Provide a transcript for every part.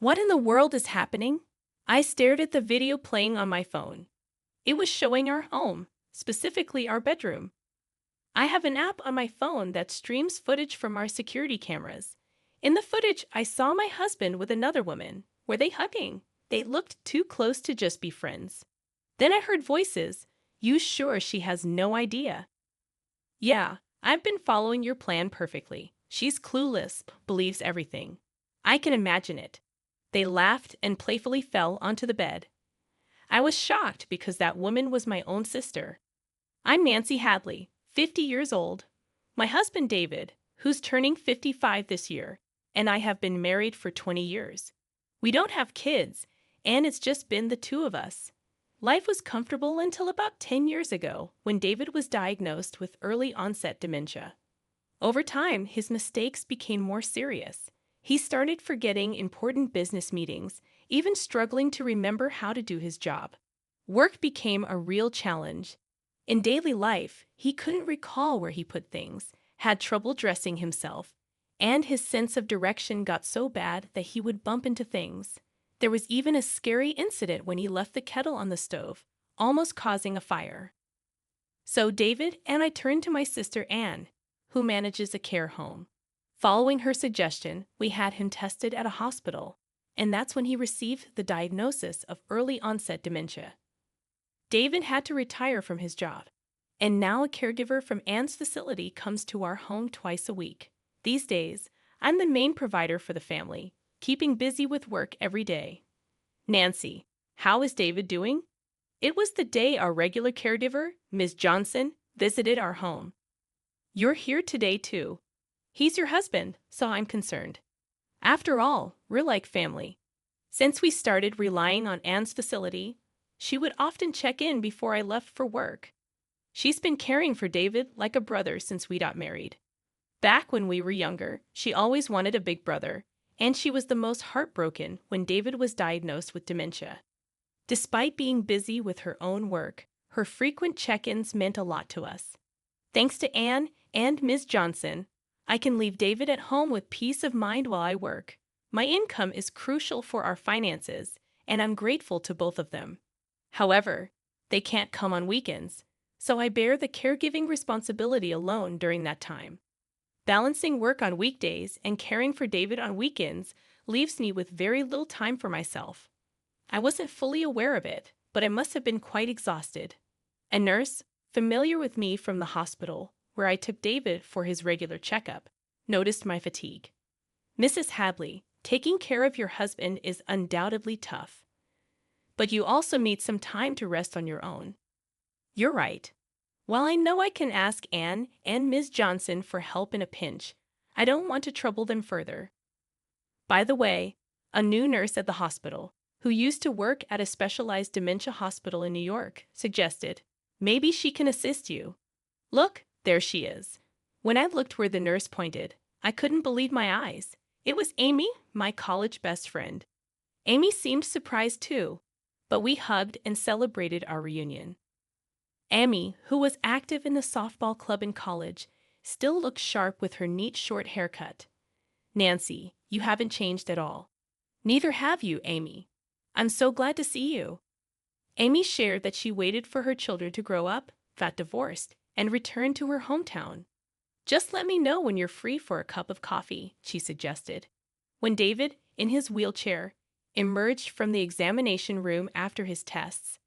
What in the world is happening? I stared at the video playing on my phone. It was showing our home, specifically our bedroom. I have an app on my phone that streams footage from our security cameras. In the footage, I saw my husband with another woman. Were they hugging? They looked too close to just be friends. Then I heard voices. You sure she has no idea? Yeah, I've been following your plan perfectly. She's clueless, believes everything. I can imagine it. They laughed and playfully fell onto the bed. I was shocked because that woman was my own sister. I'm Nancy Hadley, 50 years old. My husband David, who's turning 55 this year, and I have been married for 20 years. We don't have kids, and it's just been the two of us. Life was comfortable until about 10 years ago when David was diagnosed with early onset dementia. Over time, his mistakes became more serious. He started forgetting important business meetings, even struggling to remember how to do his job. Work became a real challenge. In daily life, he couldn't recall where he put things, had trouble dressing himself, and his sense of direction got so bad that he would bump into things. There was even a scary incident when he left the kettle on the stove, almost causing a fire. So David and I turned to my sister Anne, who manages a care home. Following her suggestion, we had him tested at a hospital, and that's when he received the diagnosis of early onset dementia. David had to retire from his job, and now a caregiver from Anne's facility comes to our home twice a week. These days, I'm the main provider for the family, keeping busy with work every day. Nancy, how is David doing? It was the day our regular caregiver, Ms. Johnson, visited our home. You're here today, too. He's your husband, so I'm concerned. After all, we're like family. Since we started relying on Anne's facility, she would often check in before I left for work. She's been caring for David like a brother since we got married. Back when we were younger, she always wanted a big brother, and she was the most heartbroken when David was diagnosed with dementia. Despite being busy with her own work, her frequent check-ins meant a lot to us. Thanks to Anne and Ms. Johnson, I can leave David at home with peace of mind while I work. My income is crucial for our finances, and I'm grateful to both of them. However, they can't come on weekends, so I bear the caregiving responsibility alone during that time. Balancing work on weekdays and caring for David on weekends leaves me with very little time for myself. I wasn't fully aware of it, but I must have been quite exhausted. A nurse, familiar with me from the hospital, where I took David for his regular checkup, noticed my fatigue. Mrs. Hadley, taking care of your husband is undoubtedly tough. But you also need some time to rest on your own. You're right. While I know I can ask Anne and Ms. Johnson for help in a pinch, I don't want to trouble them further. By the way, a new nurse at the hospital, who used to work at a specialized dementia hospital in New York, suggested, maybe she can assist you. Look, there she is. When I looked where the nurse pointed, I couldn't believe my eyes. It was Amy, my college best friend. Amy seemed surprised too, but we hugged and celebrated our reunion. Amy, who was active in the softball club in college, still looked sharp with her neat short haircut. Nancy, you haven't changed at all. Neither have you, Amy. I'm so glad to see you. Amy shared that she waited for her children to grow up, got divorced, and returned to her hometown. Just let me know when you're free for a cup of coffee, she suggested. When David, in his wheelchair, emerged from the examination room after his tests,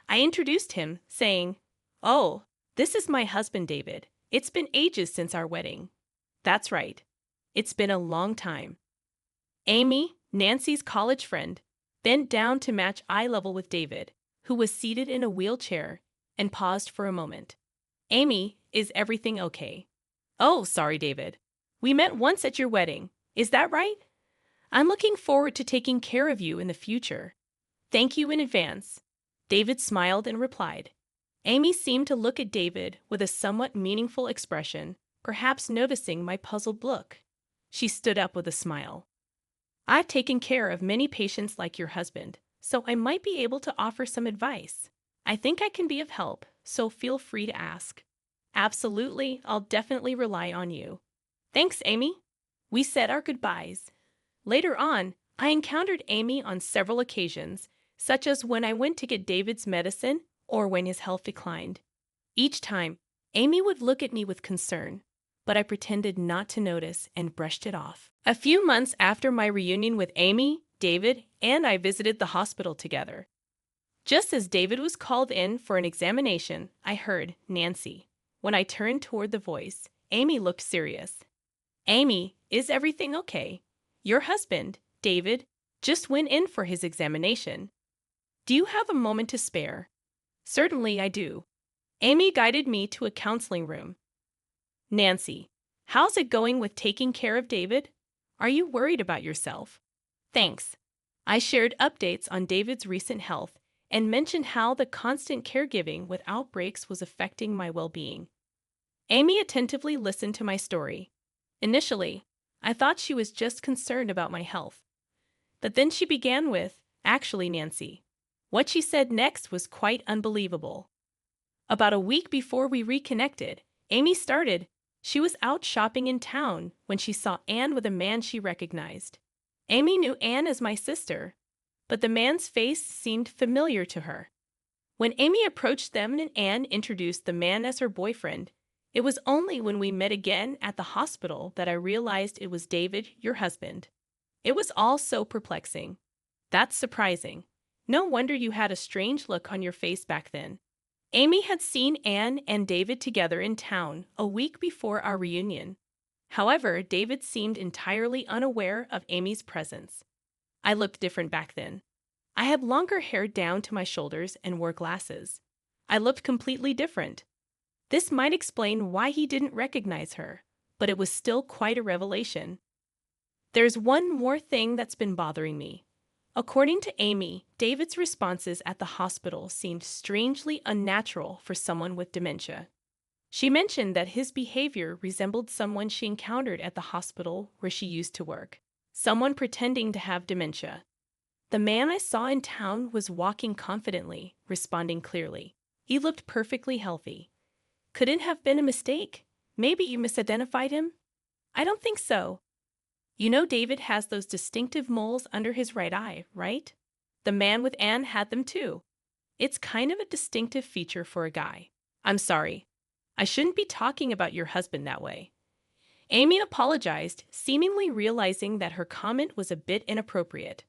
I introduced him, saying, "Oh, this is my husband, David. It's been ages since our wedding." That's right. It's been a long time. Amy, Nancy's college friend, bent down to match eye level with David, who was seated in a wheelchair, and paused for a moment. Amy, is everything okay? Oh, sorry, David. We met once at your wedding. Is that right? I'm looking forward to taking care of you in the future. Thank you in advance. David smiled and replied. Amy seemed to look at David with a somewhat meaningful expression, perhaps noticing my puzzled look. She stood up with a smile. I've taken care of many patients like your husband, so I might be able to offer some advice. I think I can be of help, so feel free to ask. Absolutely, I'll definitely rely on you. Thanks, Amy. We said our goodbyes. Later on, I encountered Amy on several occasions, such as when I went to get David's medicine or when his health declined. Each time, Amy would look at me with concern, but I pretended not to notice and brushed it off. A few months after my reunion with Amy, David and I visited the hospital together. Just as David was called in for an examination, I heard Nancy. When I turned toward the voice, Amy looked serious. Amy, is everything okay? Your husband, David, just went in for his examination. Do you have a moment to spare? Certainly I do. Amy guided me to a counseling room. Nancy, how's it going with taking care of David? Are you worried about yourself? Thanks. I shared updates on David's recent health and mentioned how the constant caregiving without breaks was affecting my well-being. Amy attentively listened to my story. Initially, I thought she was just concerned about my health. But then she began with, "Actually, Nancy." What she said next was quite unbelievable. About a week before we reconnected, Amy started. She was out shopping in town when she saw Anne with a man she recognized. Amy knew Anne as my sister, but the man's face seemed familiar to her. When Amy approached them and Anne introduced the man as her boyfriend, it was only when we met again at the hospital that I realized it was David, your husband. It was all so perplexing. That's surprising. No wonder you had a strange look on your face back then. Amy had seen Anne and David together in town a week before our reunion. However, David seemed entirely unaware of Amy's presence. I looked different back then. I had longer hair down to my shoulders and wore glasses. I looked completely different. This might explain why he didn't recognize her, but it was still quite a revelation. There's one more thing that's been bothering me. According to Amy, David's responses at the hospital seemed strangely unnatural for someone with dementia. She mentioned that his behavior resembled someone she encountered at the hospital where she used to work, someone pretending to have dementia. The man I saw in town was walking confidently, responding clearly. He looked perfectly healthy. Could it have been a mistake? Maybe you misidentified him? I don't think so. You know David has those distinctive moles under his right eye, right? The man with Anne had them too. It's kind of a distinctive feature for a guy. I'm sorry. I shouldn't be talking about your husband that way. Amy apologized, seemingly realizing that her comment was a bit inappropriate.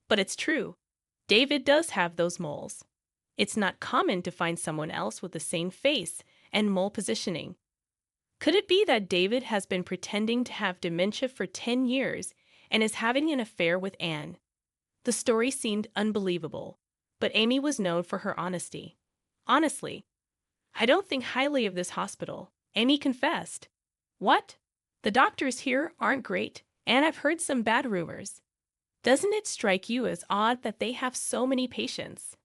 But it's true. David does have those moles. It's not common to find someone else with the same face and mole positioning. Could it be that David has been pretending to have dementia for 10 years and is having an affair with Anne? The story seemed unbelievable, but Amy was known for her honesty. Honestly, I don't think highly of this hospital, Amy confessed. What? The doctors here aren't great, and I've heard some bad rumors. Doesn't it strike you as odd that they have so many patients?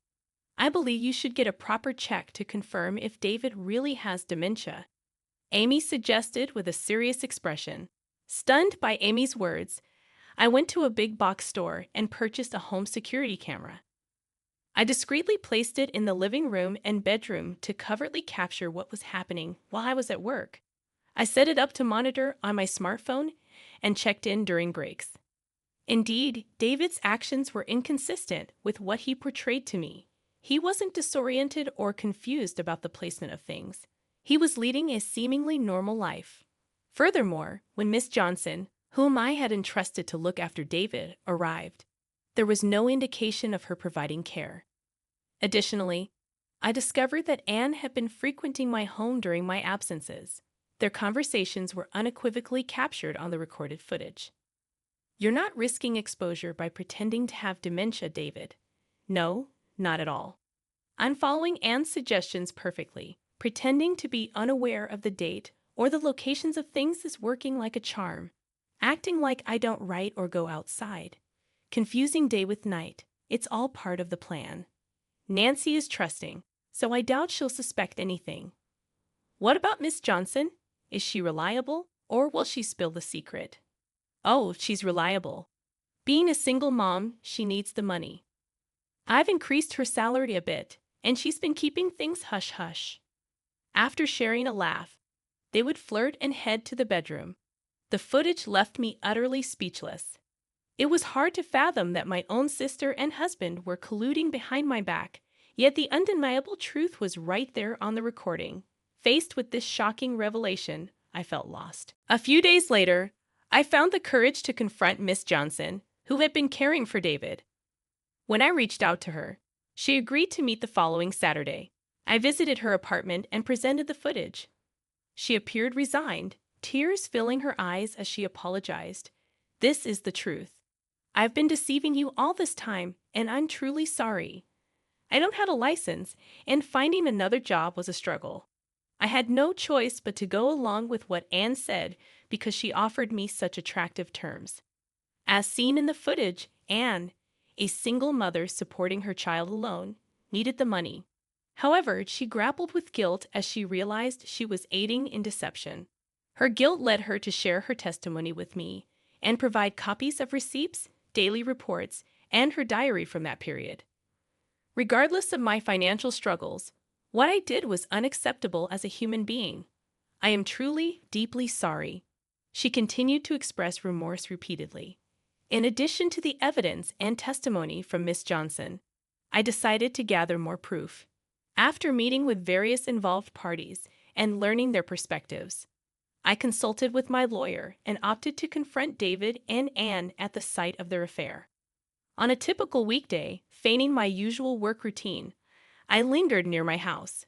I believe you should get a proper check to confirm if David really has dementia, Amy suggested with a serious expression. Stunned by Amy's words, I went to a big box store and purchased a home security camera. I discreetly placed it in the living room and bedroom to covertly capture what was happening while I was at work. I set it up to monitor on my smartphone and checked in during breaks. Indeed, David's actions were inconsistent with what he portrayed to me. He wasn't disoriented or confused about the placement of things. He was leading a seemingly normal life. Furthermore, when Miss Johnson, whom I had entrusted to look after David, arrived, there was no indication of her providing care. Additionally, I discovered that Anne had been frequenting my home during my absences. Their conversations were unequivocally captured on the recorded footage. You're not risking exposure by pretending to have dementia, David. No, not at all. I'm following Anne's suggestions perfectly. Pretending to be unaware of the date or the locations of things is working like a charm. Acting like I don't write or go outside. Confusing day with night. It's all part of the plan. Nancy is trusting, so I doubt she'll suspect anything. What about Miss Johnson? Is she reliable, or will she spill the secret? Oh, she's reliable. Being a single mom, she needs the money. I've increased her salary a bit, and she's been keeping things hush-hush. After sharing a laugh, they would flirt and head to the bedroom. The footage left me utterly speechless. It was hard to fathom that my own sister and husband were colluding behind my back, yet the undeniable truth was right there on the recording. Faced with this shocking revelation, I felt lost. A few days later, I found the courage to confront Miss Johnson, who had been caring for David. When I reached out to her, she agreed to meet the following Saturday. I visited her apartment and presented the footage. She appeared resigned, tears filling her eyes as she apologized. "This is the truth. I've been deceiving you all this time, and I'm truly sorry. I don't have a license, and finding another job was a struggle. I had no choice but to go along with what Anne said because she offered me such attractive terms." As seen in the footage, Anne, a single mother supporting her child alone, needed the money. However, she grappled with guilt as she realized she was aiding in deception. Her guilt led her to share her testimony with me and provide copies of receipts, daily reports, and her diary from that period. Regardless of my financial struggles, what I did was unacceptable as a human being. I am truly, deeply sorry. She continued to express remorse repeatedly. In addition to the evidence and testimony from Miss Johnson, I decided to gather more proof. After meeting with various involved parties and learning their perspectives, I consulted with my lawyer and opted to confront David and Anne at the site of their affair. On a typical weekday, feigning my usual work routine, I lingered near my house.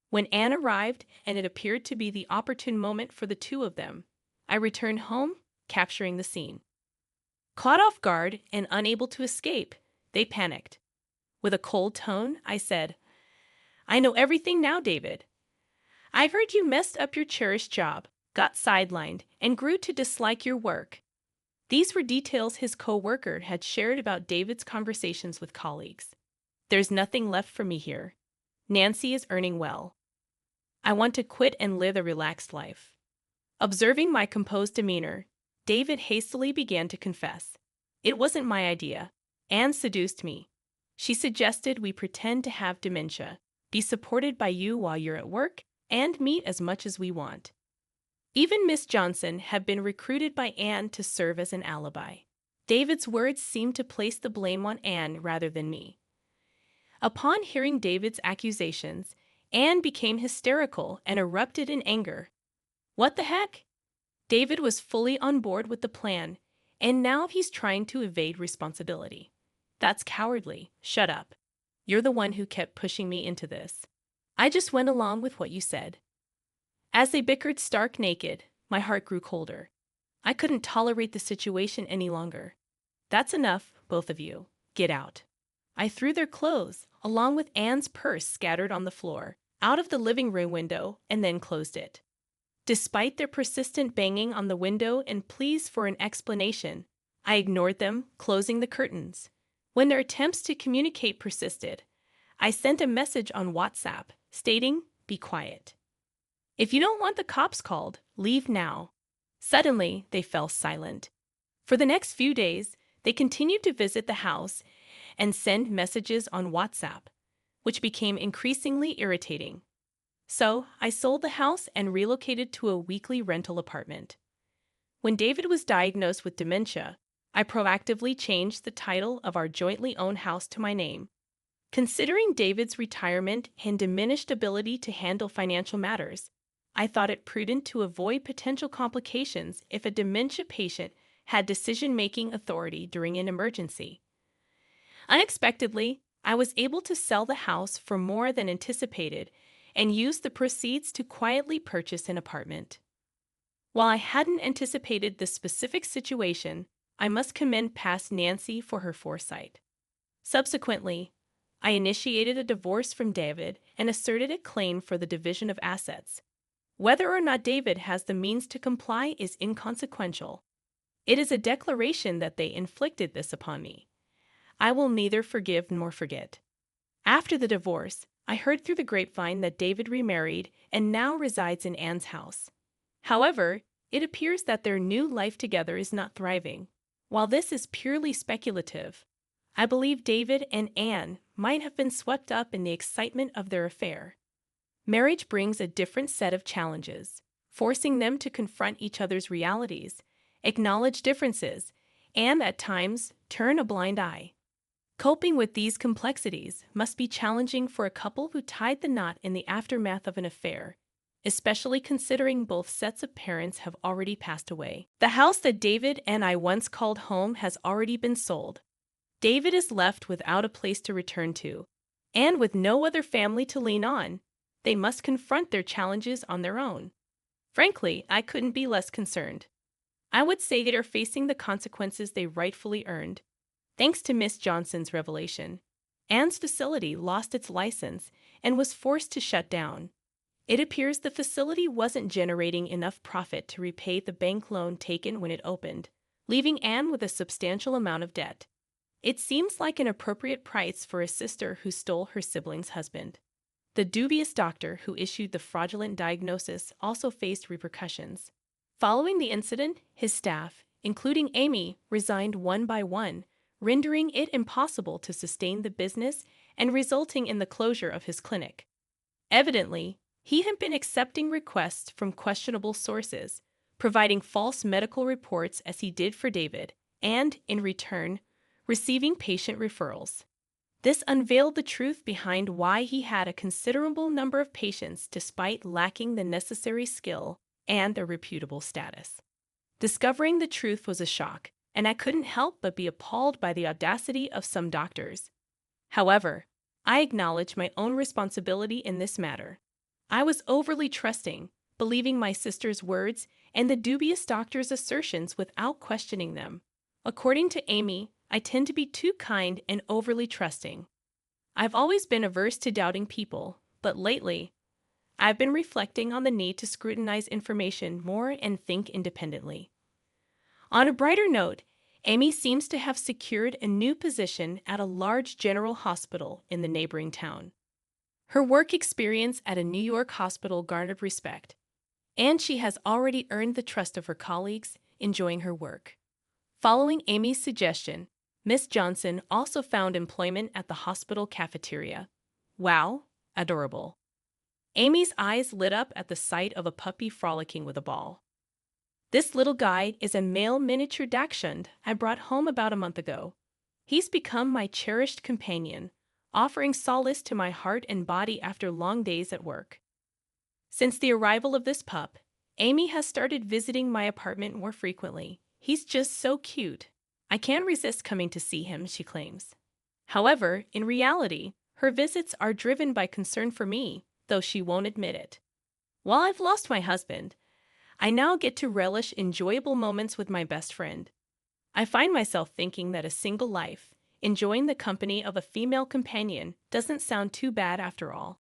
When Anne arrived and it appeared to be the opportune moment for the two of them, I returned home, capturing the scene. Caught off guard and unable to escape, they panicked. With a cold tone, I said, "I know everything now, David. I heard you messed up your cherished job, got sidelined, and grew to dislike your work." These were details his co-worker had shared about David's conversations with colleagues. "There's nothing left for me here. Nancy is earning well. I want to quit and live a relaxed life." Observing my composed demeanor, David hastily began to confess. "It wasn't my idea. Anne seduced me. She suggested we pretend to have dementia, be supported by you while you're at work, and meet as much as we want." Even Miss Johnson had been recruited by Anne to serve as an alibi. David's words seemed to place the blame on Anne rather than me. Upon hearing David's accusations, Anne became hysterical and erupted in anger. What the heck? David was fully on board with the plan, and now he's trying to evade responsibility. "That's cowardly. Shut up. You're the one who kept pushing me into this. I just went along with what you said." As they bickered stark naked, my heart grew colder. I couldn't tolerate the situation any longer. "That's enough, both of you. Get out." I threw their clothes, along with Anne's purse scattered on the floor, out of the living room window and then closed it. Despite their persistent banging on the window and pleas for an explanation, I ignored them, closing the curtains. When their attempts to communicate persisted, I sent a message on WhatsApp stating, "Be quiet. If you don't want the cops called, leave now." Suddenly, they fell silent. For the next few days, they continued to visit the house and send messages on WhatsApp, which became increasingly irritating. So, I sold the house and relocated to a weekly rental apartment. When David was diagnosed with dementia, I proactively changed the title of our jointly owned house to my name. Considering David's retirement and diminished ability to handle financial matters, I thought it prudent to avoid potential complications if a dementia patient had decision-making authority during an emergency. Unexpectedly, I was able to sell the house for more than anticipated and use the proceeds to quietly purchase an apartment. While I hadn't anticipated this specific situation, I must commend past Nancy for her foresight. Subsequently, I initiated a divorce from David and asserted a claim for the division of assets. Whether or not David has the means to comply is inconsequential. It is a declaration that they inflicted this upon me. I will neither forgive nor forget. After the divorce, I heard through the grapevine that David remarried and now resides in Anne's house. However, it appears that their new life together is not thriving. While this is purely speculative, I believe David and Anne might have been swept up in the excitement of their affair. Marriage brings a different set of challenges, forcing them to confront each other's realities, acknowledge differences, and at times turn a blind eye. Coping with these complexities must be challenging for a couple who tied the knot in the aftermath of an affair, especially considering both sets of parents have already passed away. The house that David and I once called home has already been sold. David is left without a place to return to, and with no other family to lean on. They must confront their challenges on their own. Frankly, I couldn't be less concerned. I would say they are facing the consequences they rightfully earned. Thanks to Miss Johnson's revelation, Anne's facility lost its license and was forced to shut down. It appears the facility wasn't generating enough profit to repay the bank loan taken when it opened, leaving Anne with a substantial amount of debt. It seems like an appropriate price for a sister who stole her sibling's husband. The dubious doctor who issued the fraudulent diagnosis also faced repercussions. Following the incident, his staff, including Amy, resigned one by one, rendering it impossible to sustain the business and resulting in the closure of his clinic. Evidently, he had been accepting requests from questionable sources, providing false medical reports as he did for David, and, in return, receiving patient referrals. This unveiled the truth behind why he had a considerable number of patients despite lacking the necessary skill and a reputable status. Discovering the truth was a shock, and I couldn't help but be appalled by the audacity of some doctors. However, I acknowledge my own responsibility in this matter. I was overly trusting, believing my sister's words and the dubious doctor's assertions without questioning them. According to Amy, I tend to be too kind and overly trusting. I've always been averse to doubting people, but lately, I've been reflecting on the need to scrutinize information more and think independently. On a brighter note, Amy seems to have secured a new position at a large general hospital in the neighboring town. Her work experience at a New York hospital garnered respect, and she has already earned the trust of her colleagues, enjoying her work. Following Amy's suggestion, Miss Johnson also found employment at the hospital cafeteria. Wow, adorable. Amy's eyes lit up at the sight of a puppy frolicking with a ball. This little guy is a male miniature dachshund I brought home about a month ago. He's become my cherished companion, offering solace to my heart and body after long days at work. Since the arrival of this pup, Amy has started visiting my apartment more frequently. He's just so cute. I can't resist coming to see him, she claims. However, in reality, her visits are driven by concern for me, though she won't admit it. While I've lost my husband, I now get to relish enjoyable moments with my best friend. I find myself thinking that a single life, enjoying the company of a female companion, doesn't sound too bad after all.